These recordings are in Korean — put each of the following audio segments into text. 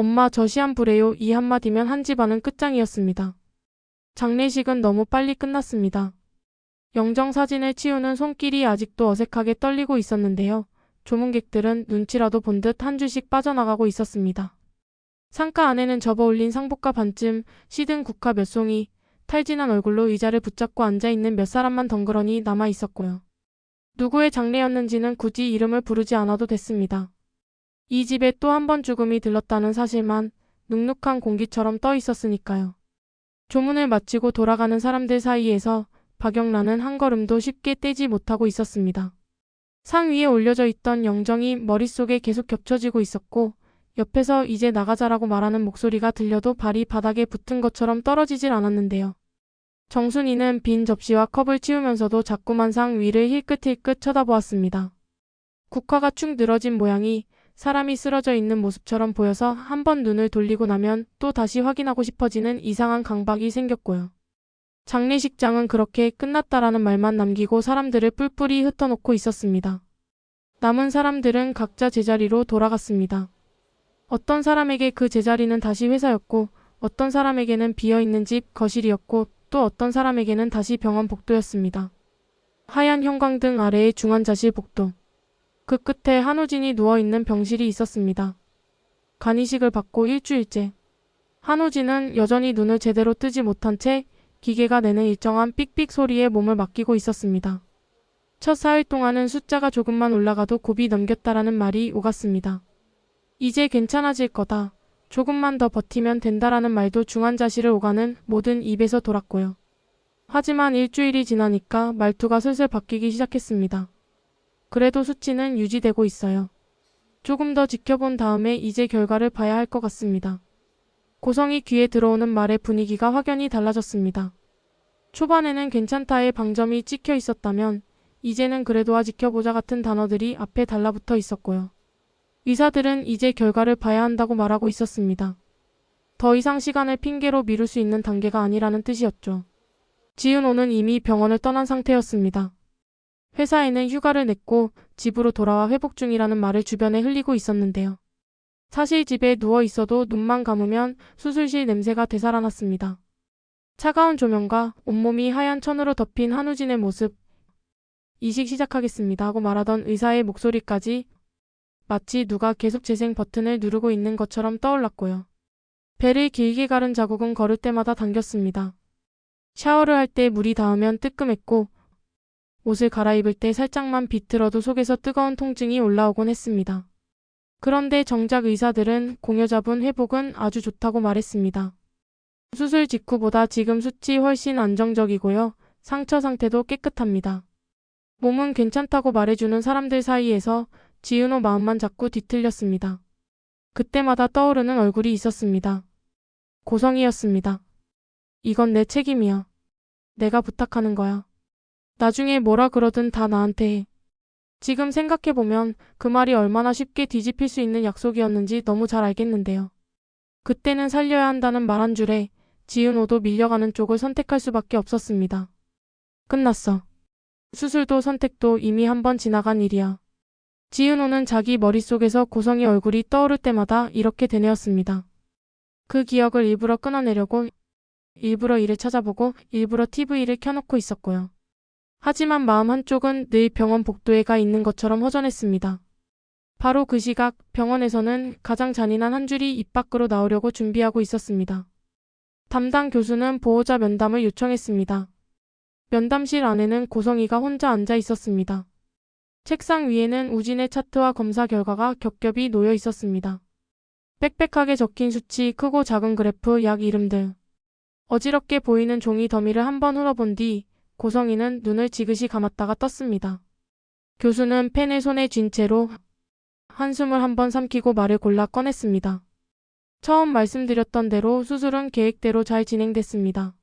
엄마 저 시한 부래요. 이 한마디면 한 집안은 끝장이었습니다. 장례식은 너무 빨리 끝났습니다. 영정사진을 치우는 손길이 아직도 어색하게 떨리고 있었는데요. 조문객들은 눈치라도 본 듯 한 줄씩 빠져나가고 있었습니다. 상가 안에는 접어올린 상복과 반쯤, 시든 국화 몇 송이, 탈진한 얼굴로 의자를 붙잡고 앉아있는 몇 사람만 덩그러니 남아있었고요. 누구의 장례였는지는 굳이 이름을 부르지 않아도 됐습니다. 이 집에 또 한 번 죽음이 들렀다는 사실만 눅눅한 공기처럼 떠 있었으니까요. 조문을 마치고 돌아가는 사람들 사이에서 박영란은 한 걸음도 쉽게 떼지 못하고 있었습니다. 상 위에 올려져 있던 영정이 머릿속에 계속 겹쳐지고 있었고 옆에서 이제 나가자라고 말하는 목소리가 들려도 발이 바닥에 붙은 것처럼 떨어지질 않았는데요. 정순이는 빈 접시와 컵을 치우면서도 자꾸만 상 위를 힐끗힐끗 쳐다보았습니다. 국화가 축 늘어진 모양이 사람이 쓰러져 있는 모습처럼 보여서 한 번 눈을 돌리고 나면 또 다시 확인하고 싶어지는 이상한 강박이 생겼고요. 장례식장은 그렇게 끝났다라는 말만 남기고 사람들을 뿔뿔이 흩어놓고 있었습니다. 남은 사람들은 각자 제자리로 돌아갔습니다. 어떤 사람에게 그 제자리는 다시 회사였고 어떤 사람에게는 비어있는 집 거실이었고 또 어떤 사람에게는 다시 병원 복도였습니다. 하얀 형광등 아래의 중환자실 복도. 그 끝에 한우진이 누워있는 병실이 있었습니다. 간이식을 받고 일주일째. 한우진은 여전히 눈을 제대로 뜨지 못한 채 기계가 내는 일정한 삑삑 소리에 몸을 맡기고 있었습니다. 첫 4일 동안은 숫자가 조금만 올라가도 고비 넘겼다라는 말이 오갔습니다. 이제 괜찮아질 거다. 조금만 더 버티면 된다라는 말도 중환자실을 오가는 모든 입에서 돌았고요. 하지만 일주일이 지나니까 말투가 슬슬 바뀌기 시작했습니다. 그래도 수치는 유지되고 있어요. 조금 더 지켜본 다음에 이제 결과를 봐야 할 것 같습니다. 고성이 귀에 들어오는 말의 분위기가 확연히 달라졌습니다. 초반에는 괜찮다의 방점이 찍혀 있었다면 이제는 그래도와 지켜보자 같은 단어들이 앞에 달라붙어 있었고요. 의사들은 이제 결과를 봐야 한다고 말하고 있었습니다. 더 이상 시간을 핑계로 미룰 수 있는 단계가 아니라는 뜻이었죠. 지은호는 이미 병원을 떠난 상태였습니다. 회사에는 휴가를 냈고 집으로 돌아와 회복 중이라는 말을 주변에 흘리고 있었는데요. 사실 집에 누워 있어도 눈만 감으면 수술실 냄새가 되살아났습니다. 차가운 조명과 온몸이 하얀 천으로 덮인 한우진의 모습. 이식 시작하겠습니다 하고 말하던 의사의 목소리까지 마치 누가 계속 재생 버튼을 누르고 있는 것처럼 떠올랐고요. 배를 길게 가른 자국은 걸을 때마다 당겼습니다. 샤워를 할 때 물이 닿으면 뜨끔했고 옷을 갈아입을 때 살짝만 비틀어도 속에서 뜨거운 통증이 올라오곤 했습니다. 그런데 정작 의사들은 공여잡은 회복은 아주 좋다고 말했습니다. 수술 직후보다 지금 수치 훨씬 안정적이고요. 상처 상태도 깨끗합니다. 몸은 괜찮다고 말해주는 사람들 사이에서 지은호 마음만 자꾸 뒤틀렸습니다. 그때마다 떠오르는 얼굴이 있었습니다. 고성이었습니다. 이건 내 책임이야. 내가 부탁하는 거야. 나중에 뭐라 그러든 다 나한테 해. 지금 생각해보면 그 말이 얼마나 쉽게 뒤집힐 수 있는 약속이었는지 너무 잘 알겠는데요. 그때는 살려야 한다는 말 한 줄에 지은호도 밀려가는 쪽을 선택할 수밖에 없었습니다. 끝났어. 수술도 선택도 이미 한 번 지나간 일이야. 지은호는 자기 머릿속에서 고성의 얼굴이 떠오를 때마다 이렇게 되뇌었습니다. 그 기억을 일부러 끊어내려고 일부러 일을 찾아보고 일부러 TV를 켜놓고 있었고요. 하지만 마음 한쪽은 늘 병원 복도에 가 있는 것처럼 허전했습니다. 바로 그 시각 병원에서는 가장 잔인한 한 줄이 입 밖으로 나오려고 준비하고 있었습니다. 담당 교수는 보호자 면담을 요청했습니다. 면담실 안에는 고성이가 혼자 앉아 있었습니다. 책상 위에는 우진의 차트와 검사 결과가 겹겹이 놓여 있었습니다. 빽빽하게 적힌 수치, 크고 작은 그래프, 약 이름들. 어지럽게 보이는 종이 더미를 한번 흘러본 뒤 고성이는 눈을 지그시 감았다가 떴습니다. 교수는 펜을 손에 쥔 채로 한숨을 한번 삼키고 말을 골라 꺼냈습니다. 처음 말씀드렸던 대로 수술은 계획대로 잘 진행됐습니다.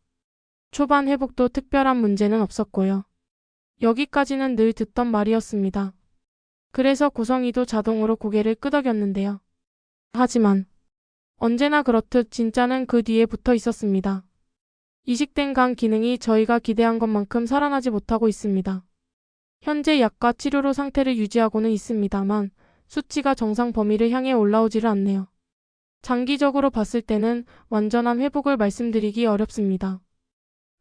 초반 회복도 특별한 문제는 없었고요. 여기까지는 늘 듣던 말이었습니다. 그래서 고성이도 자동으로 고개를 끄덕였는데요. 하지만 언제나 그렇듯 진짜는 그 뒤에 붙어 있었습니다. 이식된 간 기능이 저희가 기대한 것만큼 살아나지 못하고 있습니다. 현재 약과 치료로 상태를 유지하고는 있습니다만 수치가 정상 범위를 향해 올라오지를 않네요. 장기적으로 봤을 때는 완전한 회복을 말씀드리기 어렵습니다.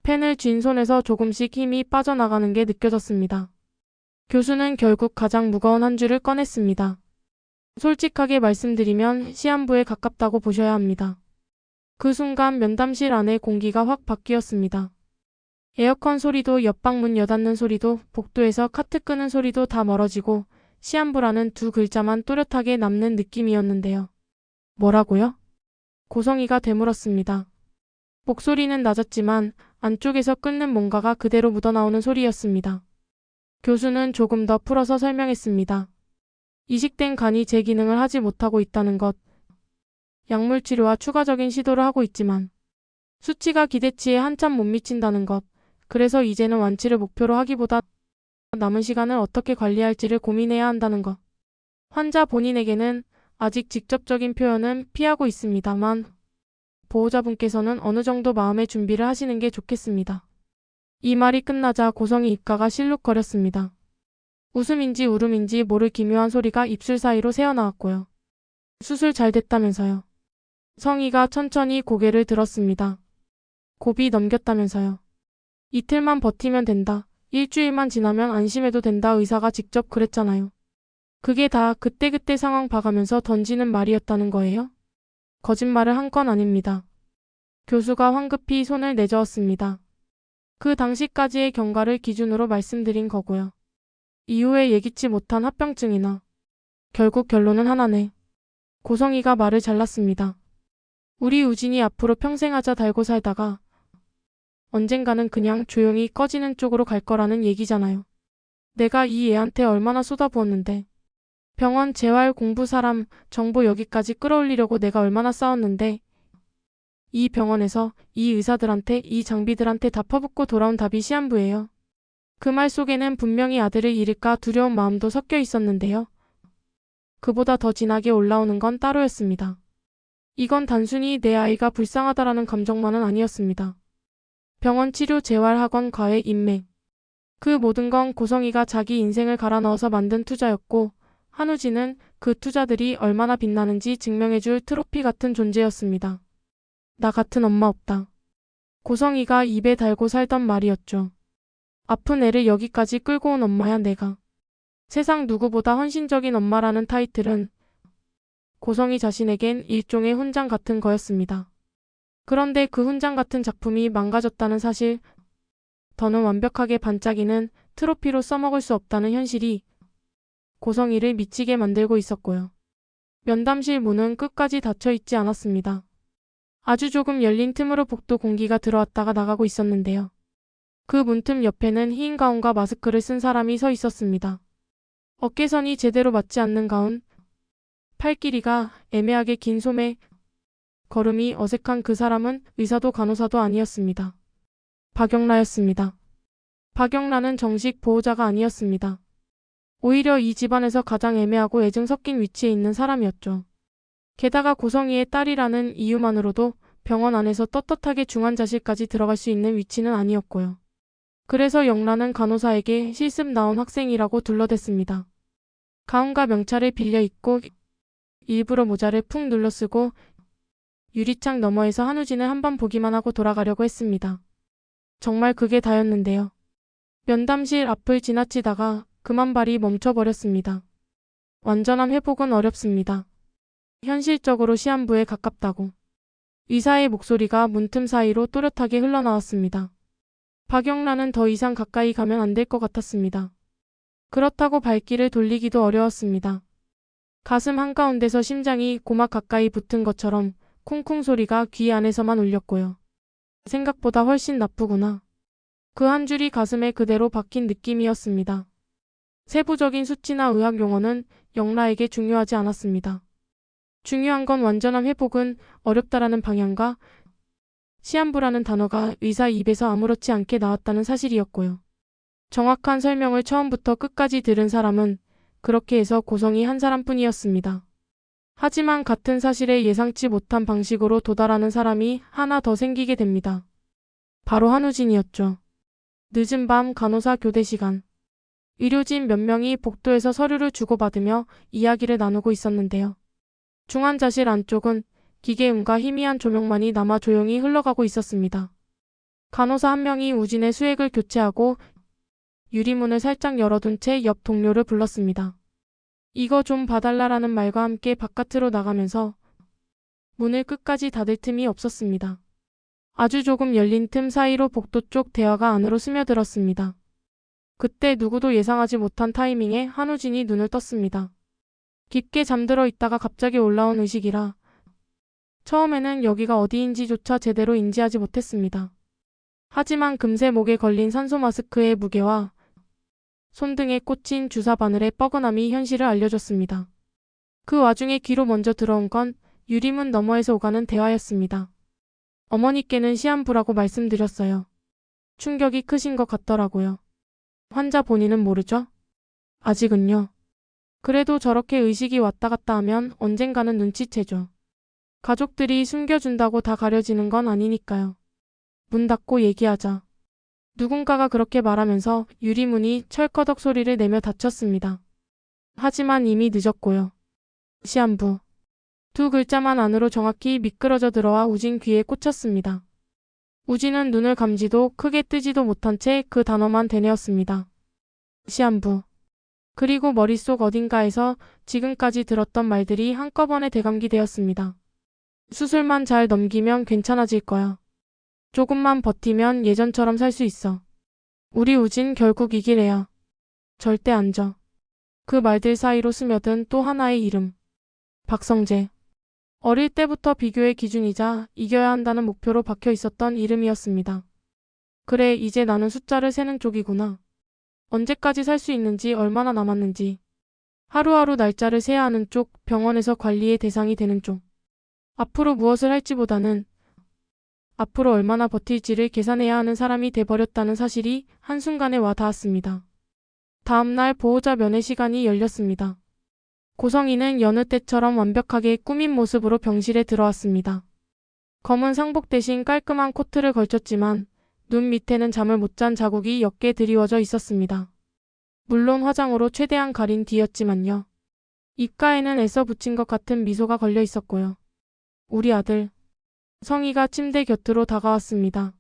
펜을 쥔 손에서 조금씩 힘이 빠져나가는 게 느껴졌습니다. 교수는 결국 가장 무거운 한 줄을 꺼냈습니다. 솔직하게 말씀드리면 시한부에 가깝다고 보셔야 합니다. 그 순간 면담실 안의 공기가 확 바뀌었습니다. 에어컨 소리도 옆방 문 여닫는 소리도 복도에서 카트 끄는 소리도 다 멀어지고 시한부라는 두 글자만 또렷하게 남는 느낌이었는데요. 뭐라고요? 고성이가 되물었습니다. 목소리는 낮았지만 안쪽에서 끓는 뭔가가 그대로 묻어나오는 소리였습니다. 교수는 조금 더 풀어서 설명했습니다. 이식된 간이 제 기능을 하지 못하고 있다는 것. 약물 치료와 추가적인 시도를 하고 있지만 수치가 기대치에 한참 못 미친다는 것. 그래서 이제는 완치를 목표로 하기보다 남은 시간을 어떻게 관리할지를 고민해야 한다는 것. 환자 본인에게는 아직 직접적인 표현은 피하고 있습니다만 보호자분께서는 어느 정도 마음의 준비를 하시는 게 좋겠습니다. 이 말이 끝나자 고성이 입가가 실룩거렸습니다. 웃음인지 울음인지 모를 기묘한 소리가 입술 사이로 새어나왔고요. 수술 잘 됐다면서요. 성희가 천천히 고개를 들었습니다. 고비 넘겼다면서요. 이틀만 버티면 된다. 일주일만 지나면 안심해도 된다. 의사가 직접 그랬잖아요. 그게 다 그때그때 상황 봐가면서 던지는 말이었다는 거예요? 거짓말을 한 건 아닙니다. 교수가 황급히 손을 내저었습니다. 그 당시까지의 경과를 기준으로 말씀드린 거고요. 이후에 예기치 못한 합병증이나 결국 결론은 하나네. 고성이가 말을 잘랐습니다. 우리 우진이 앞으로 평생 하자 달고 살다가 언젠가는 그냥 조용히 꺼지는 쪽으로 갈 거라는 얘기잖아요. 내가 이 애한테 얼마나 쏟아부었는데. 병원 재활 공부 사람 정보 여기까지 끌어올리려고 내가 얼마나 싸웠는데. 이 병원에서 이 의사들한테 이 장비들한테 다 퍼붓고 돌아온 답이 시한부예요. 그 말 속에는 분명히 아들을 잃을까 두려운 마음도 섞여 있었는데요. 그보다 더 진하게 올라오는 건 따로였습니다. 이건 단순히 내 아이가 불쌍하다라는 감정만은 아니었습니다. 병원 치료 재활 학원 과외 인맥. 그 모든 건 고성이가 자기 인생을 갈아 넣어서 만든 투자였고 한우진은 그 투자들이 얼마나 빛나는지 증명해줄 트로피 같은 존재였습니다. 나 같은 엄마 없다. 고성이가 입에 달고 살던 말이었죠. 아픈 애를 여기까지 끌고 온 엄마야 내가. 세상 누구보다 헌신적인 엄마라는 타이틀은 고성이 자신에겐 일종의 훈장 같은 거였습니다. 그런데 그 훈장 같은 작품이 망가졌다는 사실, 더는 완벽하게 반짝이는 트로피로 써먹을 수 없다는 현실이 고성이를 미치게 만들고 있었고요. 면담실 문은 끝까지 닫혀 있지 않았습니다. 아주 조금 열린 틈으로 복도 공기가 들어왔다가 나가고 있었는데요. 그 문틈 옆에는 흰 가운과 마스크를 쓴 사람이 서 있었습니다. 어깨선이 제대로 맞지 않는 가운, 팔 길이가 애매하게 긴 소매, 걸음이 어색한 그 사람은 의사도 간호사도 아니었습니다. 박영라였습니다. 박영라는 정식 보호자가 아니었습니다. 오히려 이 집안에서 가장 애매하고 애증 섞인 위치에 있는 사람이었죠. 게다가 고성이의 딸이라는 이유만으로도 병원 안에서 떳떳하게 중환자실까지 들어갈 수 있는 위치는 아니었고요. 그래서 영라는 간호사에게 실습 나온 학생이라고 둘러댔습니다. 가운과 명찰을 빌려 입고 일부러 모자를 푹 눌러 쓰고 유리창 너머에서 한우진을 한번 보기만 하고 돌아가려고 했습니다. 정말 그게 다였는데요. 면담실 앞을 지나치다가 그만 발이 멈춰버렸습니다. 완전한 회복은 어렵습니다. 현실적으로 시한부에 가깝다고. 의사의 목소리가 문틈 사이로 또렷하게 흘러나왔습니다. 박영란은 더 이상 가까이 가면 안 될 것 같았습니다. 그렇다고 발길을 돌리기도 어려웠습니다. 가슴 한가운데서 심장이 고막 가까이 붙은 것처럼 쿵쿵 소리가 귀 안에서만 울렸고요. 생각보다 훨씬 나쁘구나. 그 한 줄이 가슴에 그대로 박힌 느낌이었습니다. 세부적인 수치나 의학 용어는 영라에게 중요하지 않았습니다. 중요한 건 완전한 회복은 어렵다라는 방향과 시한부라는 단어가 의사 입에서 아무렇지 않게 나왔다는 사실이었고요. 정확한 설명을 처음부터 끝까지 들은 사람은 그렇게 해서 고성이 한 사람뿐이었습니다. 하지만 같은 사실에 예상치 못한 방식으로 도달하는 사람이 하나 더 생기게 됩니다. 바로 한우진이었죠. 늦은 밤 간호사 교대 시간. 의료진 몇 명이 복도에서 서류를 주고받으며 이야기를 나누고 있었는데요. 중환자실 안쪽은 기계음과 희미한 조명만이 남아 조용히 흘러가고 있었습니다. 간호사 한 명이 우진의 수액을 교체하고 유리문을 살짝 열어둔 채 옆 동료를 불렀습니다. 이거 좀 봐달라라는 말과 함께 바깥으로 나가면서 문을 끝까지 닫을 틈이 없었습니다. 아주 조금 열린 틈 사이로 복도 쪽 대화가 안으로 스며들었습니다. 그때 누구도 예상하지 못한 타이밍에 한우진이 눈을 떴습니다. 깊게 잠들어 있다가 갑자기 올라온 의식이라 처음에는 여기가 어디인지조차 제대로 인지하지 못했습니다. 하지만 금세 목에 걸린 산소 마스크의 무게와 손등에 꽂힌 주사 바늘의 뻐근함이 현실을 알려줬습니다. 그 와중에 귀로 먼저 들어온 건 유리문 너머에서 오가는 대화였습니다. 어머니께는 시한부라고 말씀드렸어요. 충격이 크신 것 같더라고요. 환자 본인은 모르죠? 아직은요. 그래도 저렇게 의식이 왔다 갔다 하면 언젠가는 눈치채죠. 가족들이 숨겨준다고 다 가려지는 건 아니니까요. 문 닫고 얘기하자. 누군가가 그렇게 말하면서 유리문이 철커덕 소리를 내며 닫혔습니다. 하지만 이미 늦었고요. 시한부. 두 글자만 안으로 정확히 미끄러져 들어와 우진 귀에 꽂혔습니다. 우진은 눈을 감지도 크게 뜨지도 못한 채 그 단어만 되뇌었습니다. 시한부. 그리고 머릿속 어딘가에서 지금까지 들었던 말들이 한꺼번에 대감기되었습니다. 수술만 잘 넘기면 괜찮아질 거야. 조금만 버티면 예전처럼 살 수 있어. 우리 우진 결국 이길 애야. 절대 안 져. 그 말들 사이로 스며든 또 하나의 이름. 박성재. 어릴 때부터 비교의 기준이자 이겨야 한다는 목표로 박혀 있었던 이름이었습니다. 그래, 이제 나는 숫자를 세는 쪽이구나. 언제까지 살 수 있는지, 얼마나 남았는지. 하루하루 날짜를 세야 하는 쪽, 병원에서 관리의 대상이 되는 쪽. 앞으로 무엇을 할지보다는 앞으로 얼마나 버틸지를 계산해야 하는 사람이 돼버렸다는 사실이 한순간에 와 닿았습니다. 다음날 보호자 면회 시간이 열렸습니다. 고성이는 여느 때처럼 완벽하게 꾸민 모습으로 병실에 들어왔습니다. 검은 상복 대신 깔끔한 코트를 걸쳤지만 눈 밑에는 잠을 못 잔 자국이 옅게 드리워져 있었습니다. 물론 화장으로 최대한 가린 뒤였지만요. 입가에는 애써 붙인 것 같은 미소가 걸려 있었고요. 우리 아들. 성희가 침대 곁으로 다가왔습니다.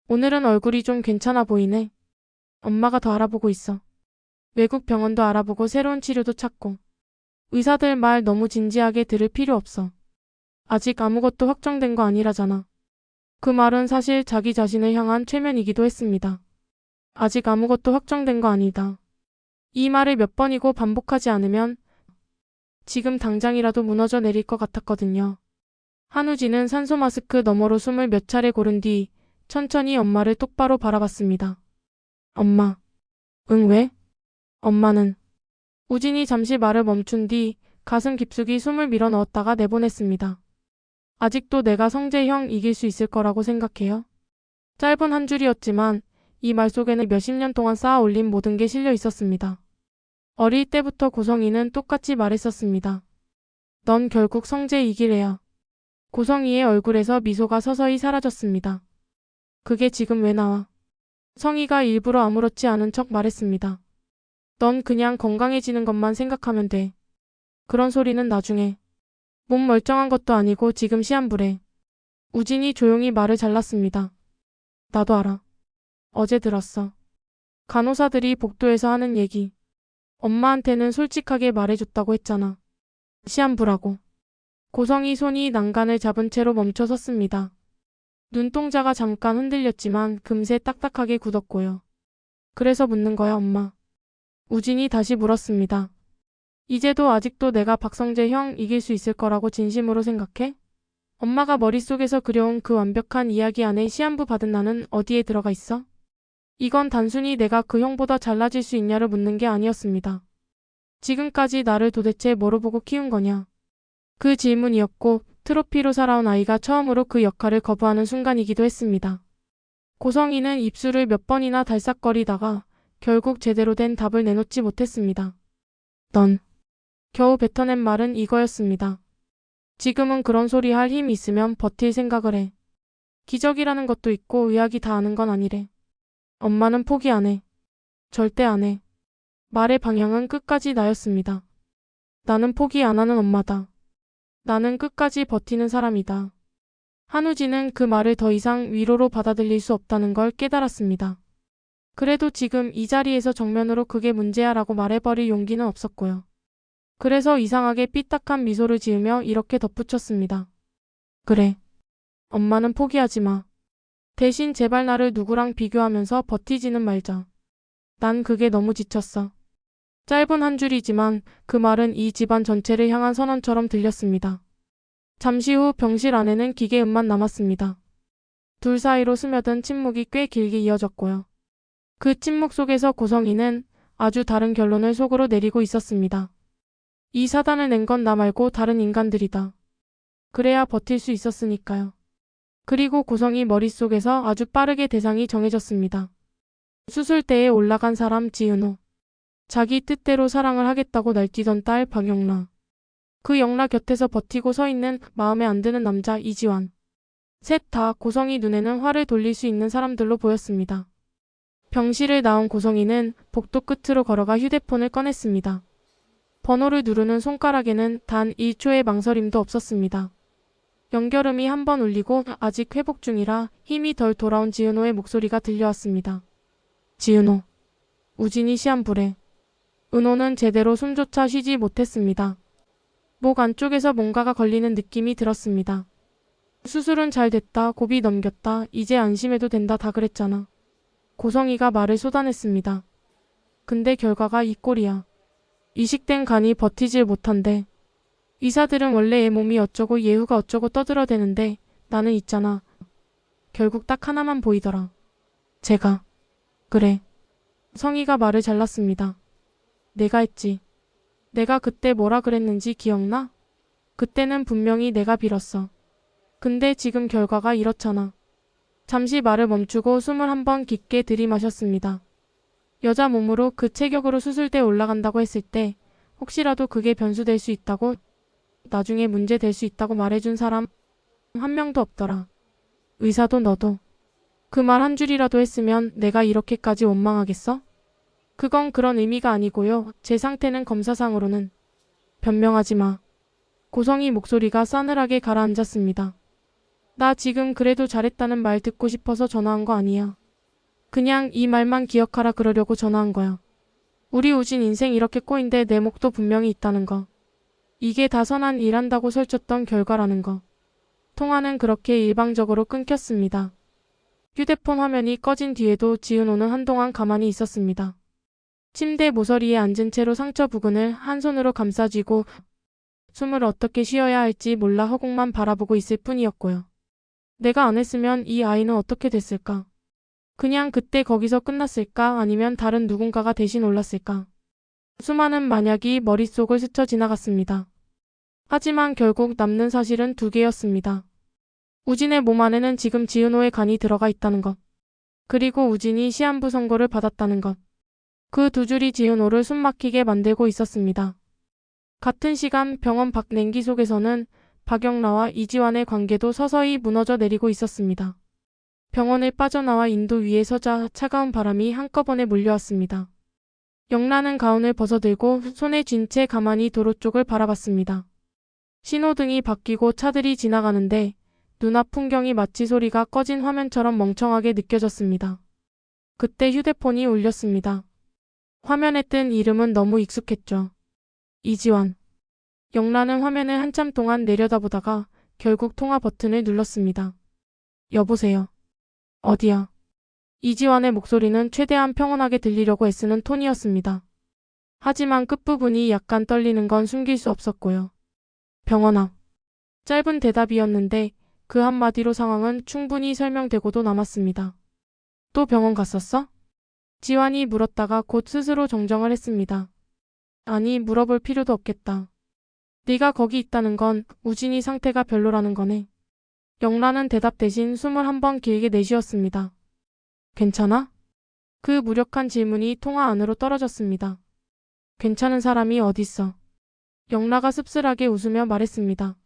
오늘은 얼굴이 좀 괜찮아 보이네. 엄마가 더 알아보고 있어. 외국 병원도 알아보고 새로운 치료도 찾고. 의사들 말 너무 진지하게 들을 필요 없어. 아직 아무것도 확정된 거 아니라잖아. 그 말은 사실 자기 자신을 향한 최면이기도 했습니다. 아직 아무것도 확정된 거 아니다. 이 말을 몇 번이고 반복하지 않으면 지금 당장이라도 무너져 내릴 것 같았거든요. 한우진은 산소 마스크 너머로 숨을 몇 차례 고른 뒤 천천히 엄마를 똑바로 바라봤습니다. 엄마. 응, 왜? 엄마는. 우진이 잠시 말을 멈춘 뒤 가슴 깊숙이 숨을 밀어 넣었다가 내보냈습니다. 아직도 내가 성재 형 이길 수 있을 거라고 생각해요? 짧은 한 줄이었지만 이 말 속에는 몇십 년 동안 쌓아 올린 모든 게 실려 있었습니다. 어릴 때부터 고성이는 똑같이 말했었습니다. 넌 결국 성재 이길 애야. 고성이의 얼굴에서 미소가 서서히 사라졌습니다. 그게 지금 왜 나와? 성희가 일부러 아무렇지 않은 척 말했습니다. 넌 그냥 건강해지는 것만 생각하면 돼. 그런 소리는 나중에. 몸 멀쩡한 것도 아니고 지금 시한부래. 우진이 조용히 말을 잘랐습니다. 나도 알아. 어제 들었어. 간호사들이 복도에서 하는 얘기. 엄마한테는 솔직하게 말해줬다고 했잖아. 시한부라고. 고성이 손이 난간을 잡은 채로 멈춰 섰습니다. 눈동자가 잠깐 흔들렸지만 금세 딱딱하게 굳었고요. 그래서 묻는 거야, 엄마. 우진이 다시 물었습니다. 이제도 아직도 내가 박성재 형 이길 수 있을 거라고 진심으로 생각해? 엄마가 머릿속에서 그려온 그 완벽한 이야기 안에 시한부 받은 나는 어디에 들어가 있어? 이건 단순히 내가 그 형보다 잘나질 수 있냐를 묻는 게 아니었습니다. 지금까지 나를 도대체 뭐로 보고 키운 거냐? 그 질문이었고 트로피로 살아온 아이가 처음으로 그 역할을 거부하는 순간이기도 했습니다. 고성이는 입술을 몇 번이나 달싹거리다가 결국 제대로 된 답을 내놓지 못했습니다. 넌. 겨우 뱉어낸 말은 이거였습니다. 지금은 그런 소리 할 힘이 있으면 버틸 생각을 해. 기적이라는 것도 있고 의학이 다 아는 건 아니래. 엄마는 포기 안 해. 절대 안 해. 말의 방향은 끝까지 나였습니다. 나는 포기 안 하는 엄마다. 나는 끝까지 버티는 사람이다. 한우진은 그 말을 더 이상 위로로 받아들일 수 없다는 걸 깨달았습니다. 그래도 지금 이 자리에서 정면으로 그게 문제야라고 말해버릴 용기는 없었고요. 그래서 이상하게 삐딱한 미소를 지으며 이렇게 덧붙였습니다. 그래. 엄마는 포기하지 마. 대신 제발 나를 누구랑 비교하면서 버티지는 말자. 난 그게 너무 지쳤어. 짧은 한 줄이지만 그 말은 이 집안 전체를 향한 선언처럼 들렸습니다. 잠시 후 병실 안에는 기계음만 남았습니다. 둘 사이로 스며든 침묵이 꽤 길게 이어졌고요. 그 침묵 속에서 고성이는 아주 다른 결론을 속으로 내리고 있었습니다. 이 사단을 낸 건 나 말고 다른 인간들이다. 그래야 버틸 수 있었으니까요. 그리고 고성이 머릿속에서 아주 빠르게 대상이 정해졌습니다. 수술대에 올라간 사람 지은호. 자기 뜻대로 사랑을 하겠다고 날뛰던 딸 박영라. 그 영라 곁에서 버티고 서 있는 마음에 안 드는 남자 이지환. 셋 다 고성이 눈에는 화를 돌릴 수 있는 사람들로 보였습니다. 병실을 나온 고성이는 복도 끝으로 걸어가 휴대폰을 꺼냈습니다. 번호를 누르는 손가락에는 단 1초의 망설임도 없었습니다. 연결음이 한 번 울리고 아직 회복 중이라 힘이 덜 돌아온 지은호의 목소리가 들려왔습니다. 지은호. 우진이 시한부래. 은호는 제대로 숨조차 쉬지 못했습니다. 목 안쪽에서 뭔가가 걸리는 느낌이 들었습니다. 수술은 잘 됐다, 고비 넘겼다, 이제 안심해도 된다 다 그랬잖아. 고성이가 말을 쏟아냈습니다. 근데 결과가 이 꼴이야. 이식된 간이 버티질 못한대. 의사들은 원래 애 몸이 어쩌고 예후가 어쩌고 떠들어대는데 나는 있잖아. 결국 딱 하나만 보이더라. 제가. 그래. 성희가 말을 잘랐습니다. 내가 했지. 내가 그때 뭐라 그랬는지 기억나? 그때는 분명히 내가 빌었어. 근데 지금 결과가 이렇잖아. 잠시 말을 멈추고 숨을 한 번 깊게 들이마셨습니다. 여자 몸으로 그 체격으로 수술대에 올라간다고 했을 때 혹시라도 그게 변수될 수 있다고, 나중에 문제 될 수 있다고 말해준 사람 한 명도 없더라. 의사도 너도. 그 말 한 줄이라도 했으면 내가 이렇게까지 원망하겠어? 그건 그런 의미가 아니고요. 제 상태는 검사상으로는. 변명하지 마. 고성이 목소리가 싸늘하게 가라앉았습니다. 나 지금 그래도 잘했다는 말 듣고 싶어서 전화한 거 아니야. 그냥 이 말만 기억하라 그러려고 전화한 거야. 우리 우진 인생 이렇게 꼬인데 내 목도 분명히 있다는 거. 이게 다 선한 일한다고 설쳤던 결과라는 거. 통화는 그렇게 일방적으로 끊겼습니다. 휴대폰 화면이 꺼진 뒤에도 지은호는 한동안 가만히 있었습니다. 침대 모서리에 앉은 채로 상처 부근을 한 손으로 감싸쥐고 숨을 어떻게 쉬어야 할지 몰라 허공만 바라보고 있을 뿐이었고요. 내가 안 했으면 이 아이는 어떻게 됐을까? 그냥 그때 거기서 끝났을까? 아니면 다른 누군가가 대신 올랐을까? 수많은 만약이 머릿속을 스쳐 지나갔습니다. 하지만 결국 남는 사실은 두 개였습니다. 우진의 몸 안에는 지금 지은호의 간이 들어가 있다는 것. 그리고 우진이 시한부 선고를 받았다는 것. 그 두 줄이 지은호를 숨막히게 만들고 있었습니다. 같은 시간 병원 밖 냉기 속에서는 박영라와 이지환의 관계도 서서히 무너져 내리고 있었습니다. 병원을 빠져나와 인도 위에 서자 차가운 바람이 한꺼번에 몰려왔습니다. 영라는 가운을 벗어들고 손에 쥔 채 가만히 도로 쪽을 바라봤습니다. 신호등이 바뀌고 차들이 지나가는데 눈앞 풍경이 마치 소리가 꺼진 화면처럼 멍청하게 느껴졌습니다. 그때 휴대폰이 울렸습니다. 화면에 뜬 이름은 너무 익숙했죠. 이지환. 영라는 화면을 한참 동안 내려다보다가 결국 통화 버튼을 눌렀습니다. 여보세요. 어디야? 이지환의 목소리는 최대한 평온하게 들리려고 애쓰는 톤이었습니다. 하지만 끝부분이 약간 떨리는 건 숨길 수 없었고요. 병원 앞. 짧은 대답이었는데 그 한마디로 상황은 충분히 설명되고도 남았습니다. 또 병원 갔었어? 지환이 물었다가 곧 스스로 정정을 했습니다. 아니, 물어볼 필요도 없겠다. 네가 거기 있다는 건 우진이 상태가 별로라는 거네. 영라는 대답 대신 숨을 한 번 길게 내쉬었습니다. 괜찮아? 그 무력한 질문이 통화 안으로 떨어졌습니다. 괜찮은 사람이 어딨어? 영라가 씁쓸하게 웃으며 말했습니다.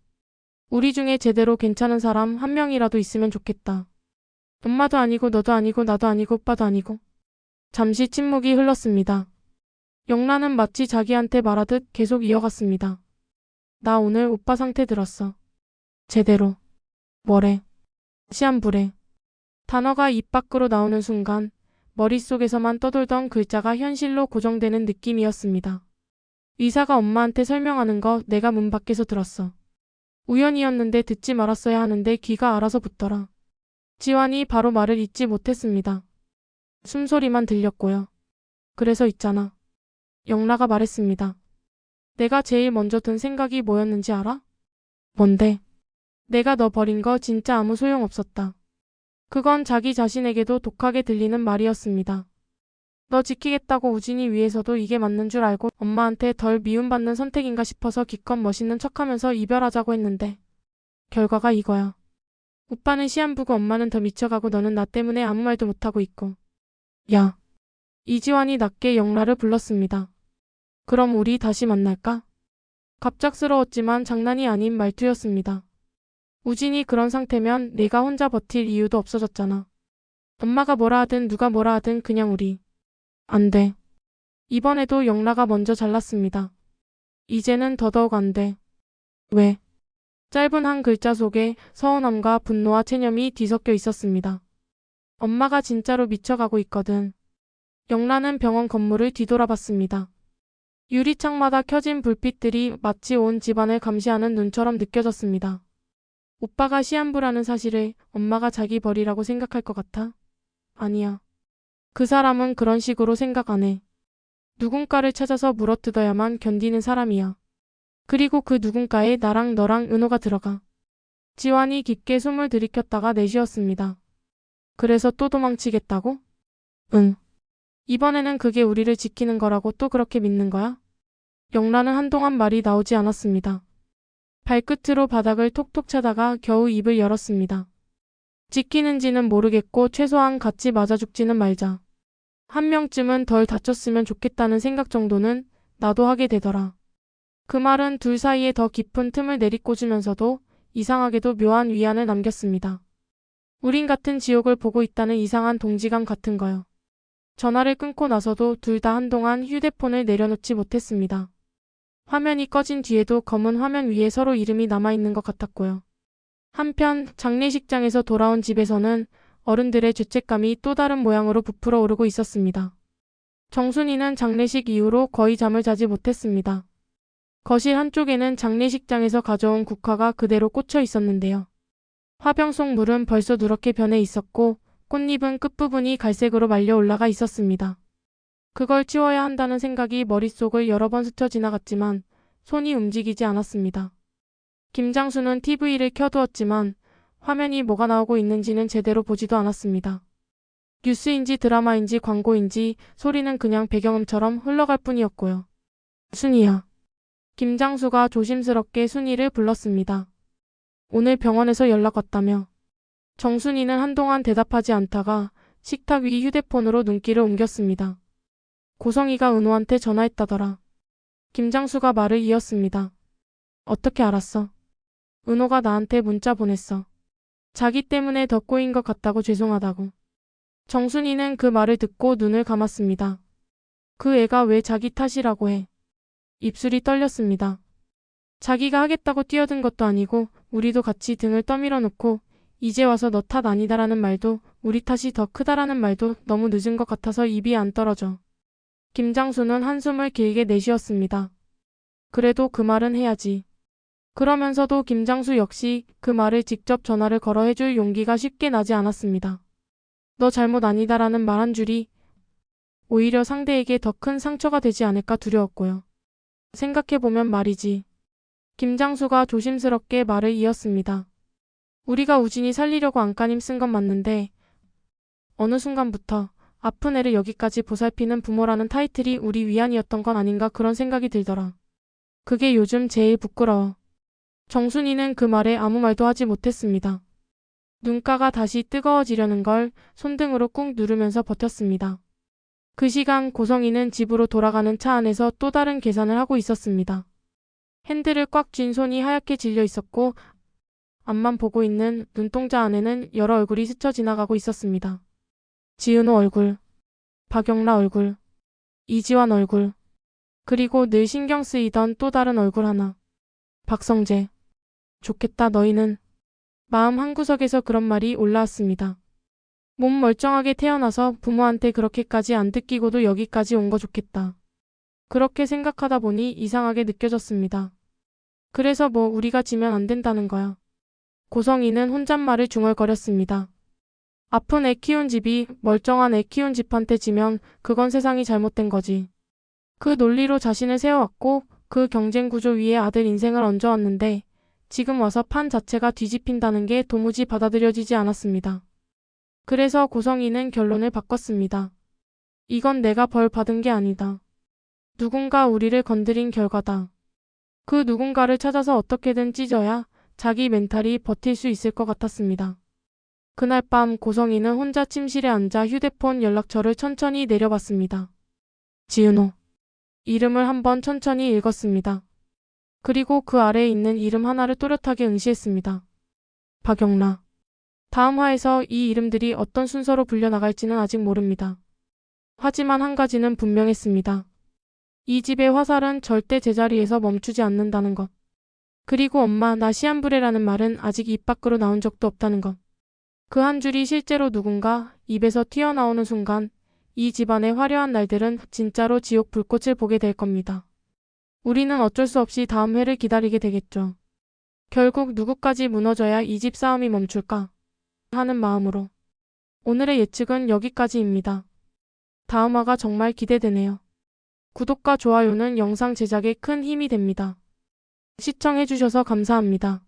우리 중에 제대로 괜찮은 사람 한 명이라도 있으면 좋겠다. 엄마도 아니고 너도 아니고 나도 아니고 오빠도 아니고. 잠시 침묵이 흘렀습니다. 영라는 마치 자기한테 말하듯 계속 이어갔습니다. 나 오늘 오빠 상태 들었어. 제대로. 뭐래? 시한부래. 단어가 입 밖으로 나오는 순간 머릿속에서만 떠돌던 글자가 현실로 고정되는 느낌이었습니다. 의사가 엄마한테 설명하는 거 내가 문 밖에서 들었어. 우연이었는데 듣지 말았어야 하는데 귀가 알아서 붙더라. 지환이 바로 말을 잇지 못했습니다. 숨소리만 들렸고요. 그래서 있잖아. 영라가 말했습니다. 내가 제일 먼저 든 생각이 뭐였는지 알아? 뭔데? 내가 너 버린 거 진짜 아무 소용 없었다. 그건 자기 자신에게도 독하게 들리는 말이었습니다. 너 지키겠다고 우진이 위해서도 이게 맞는 줄 알고 엄마한테 덜 미움받는 선택인가 싶어서 기껏 멋있는 척하면서 이별하자고 했는데 결과가 이거야. 오빠는 시한부고 엄마는 더 미쳐가고 너는 나 때문에 아무 말도 못하고 있고. 야. 이지환이 낮게 영라를 불렀습니다. 그럼 우리 다시 만날까? 갑작스러웠지만 장난이 아닌 말투였습니다. 우진이 그런 상태면 내가 혼자 버틸 이유도 없어졌잖아. 엄마가 뭐라 하든 누가 뭐라 하든 그냥 우리. 안 돼. 이번에도 영라가 먼저 잘랐습니다. 이제는 더더욱 안 돼. 왜? 짧은 한 글자 속에 서운함과 분노와 체념이 뒤섞여 있었습니다. 엄마가 진짜로 미쳐가고 있거든. 영라는 병원 건물을 뒤돌아봤습니다. 유리창마다 켜진 불빛들이 마치 온 집안을 감시하는 눈처럼 느껴졌습니다. 오빠가 시한부라는 사실을 엄마가 자기 벌이라고 생각할 것 같아? 아니야. 그 사람은 그런 식으로 생각 안 해. 누군가를 찾아서 물어뜯어야만 견디는 사람이야. 그리고 그 누군가에 나랑 너랑 은호가 들어가. 지환이 깊게 숨을 들이켰다가 내쉬었습니다. 그래서 또 도망치겠다고? 응. 이번에는 그게 우리를 지키는 거라고 또 그렇게 믿는 거야? 영라는 한동안 말이 나오지 않았습니다. 발끝으로 바닥을 톡톡 차다가 겨우 입을 열었습니다. 지키는지는 모르겠고 최소한 같이 맞아 죽지는 말자. 한 명쯤은 덜 다쳤으면 좋겠다는 생각 정도는 나도 하게 되더라. 그 말은 둘 사이에 더 깊은 틈을 내리꽂으면서도 이상하게도 묘한 위안을 남겼습니다. 우린 같은 지옥을 보고 있다는 이상한 동지감 같은 거요. 전화를 끊고 나서도 둘 다 한동안 휴대폰을 내려놓지 못했습니다. 화면이 꺼진 뒤에도 검은 화면 위에 서로 이름이 남아있는 것 같았고요. 한편 장례식장에서 돌아온 집에서는 어른들의 죄책감이 또 다른 모양으로 부풀어 오르고 있었습니다. 정순이는 장례식 이후로 거의 잠을 자지 못했습니다. 거실 한쪽에는 장례식장에서 가져온 국화가 그대로 꽂혀 있었는데요. 화병 속 물은 벌써 누렇게 변해 있었고 꽃잎은 끝부분이 갈색으로 말려 올라가 있었습니다. 그걸 치워야 한다는 생각이 머릿속을 여러 번 스쳐 지나갔지만 손이 움직이지 않았습니다. 김장수는 TV를 켜두었지만 화면이 뭐가 나오고 있는지는 제대로 보지도 않았습니다. 뉴스인지 드라마인지 광고인지 소리는 그냥 배경음처럼 흘러갈 뿐이었고요. 순이야. 김장수가 조심스럽게 순이를 불렀습니다. 오늘 병원에서 연락 왔다며. 정순이는 한동안 대답하지 않다가 식탁 위 휴대폰으로 눈길을 옮겼습니다. 고성이가 은호한테 전화했다더라. 김장수가 말을 이었습니다. 어떻게 알았어? 은호가 나한테 문자 보냈어. 자기 때문에 더 꼬인 것 같다고 죄송하다고. 정순이는 그 말을 듣고 눈을 감았습니다. 그 애가 왜 자기 탓이라고 해. 입술이 떨렸습니다. 자기가 하겠다고 뛰어든 것도 아니고 우리도 같이 등을 떠밀어 놓고 이제 와서 너 탓 아니다라는 말도 우리 탓이 더 크다라는 말도 너무 늦은 것 같아서 입이 안 떨어져. 김장수는 한숨을 길게 내쉬었습니다. 그래도 그 말은 해야지. 그러면서도 김장수 역시 그 말을 직접 전화를 걸어 해줄 용기가 쉽게 나지 않았습니다. 너 잘못 아니다라는 말 한 줄이 오히려 상대에게 더 큰 상처가 되지 않을까 두려웠고요. 생각해보면 말이지. 김장수가 조심스럽게 말을 이었습니다. 우리가 우진이 살리려고 안간힘 쓴 건 맞는데 어느 순간부터 아픈 애를 여기까지 보살피는 부모라는 타이틀이 우리 위안이었던 건 아닌가 그런 생각이 들더라. 그게 요즘 제일 부끄러워. 정순이는 그 말에 아무 말도 하지 못했습니다. 눈가가 다시 뜨거워지려는 걸 손등으로 꾹 누르면서 버텼습니다. 그 시간 고성이는 집으로 돌아가는 차 안에서 또 다른 계산을 하고 있었습니다. 핸들을 꽉 쥔 손이 하얗게 질려 있었고 앞만 보고 있는 눈동자 안에는 여러 얼굴이 스쳐 지나가고 있었습니다. 지은호 얼굴, 박영라 얼굴, 이지환 얼굴, 그리고 늘 신경 쓰이던 또 다른 얼굴 하나. 박성재. 좋겠다 너희는. 마음 한구석에서 그런 말이 올라왔습니다. 몸 멀쩡하게 태어나서 부모한테 그렇게까지 안 듣기고도 여기까지 온 거 좋겠다. 그렇게 생각하다 보니 이상하게 느껴졌습니다. 그래서 뭐 우리가 지면 안 된다는 거야. 고성이는 혼잣말을 중얼거렸습니다. 아픈 애 키운 집이 멀쩡한 애 키운 집한테 지면 그건 세상이 잘못된 거지. 그 논리로 자신을 세워왔고 그 경쟁 구조 위에 아들 인생을 얹어왔는데 지금 와서 판 자체가 뒤집힌다는 게 도무지 받아들여지지 않았습니다. 그래서 고성이는 결론을 바꿨습니다. 이건 내가 벌 받은 게 아니다. 누군가 우리를 건드린 결과다. 그 누군가를 찾아서 어떻게든 찢어야 자기 멘탈이 버틸 수 있을 것 같았습니다. 그날 밤 고성이는 혼자 침실에 앉아 휴대폰 연락처를 천천히 내려봤습니다. 지은호. 이름을 한번 천천히 읽었습니다. 그리고 그 아래에 있는 이름 하나를 또렷하게 응시했습니다. 박영라. 다음 화에서 이 이름들이 어떤 순서로 불려나갈지는 아직 모릅니다. 하지만 한 가지는 분명했습니다. 이 집의 화살은 절대 제자리에서 멈추지 않는다는 것. 그리고 엄마 나 시한부레라는 말은 아직 입 밖으로 나온 적도 없다는 것. 그 한 줄이 실제로 누군가 입에서 튀어나오는 순간 이 집안의 화려한 날들은 진짜로 지옥 불꽃을 보게 될 겁니다. 우리는 어쩔 수 없이 다음 회를 기다리게 되겠죠. 결국 누구까지 무너져야 이 집 싸움이 멈출까 하는 마음으로. 오늘의 예측은 여기까지입니다. 다음 화가 정말 기대되네요. 구독과 좋아요는 영상 제작에 큰 힘이 됩니다. 시청해주셔서 감사합니다.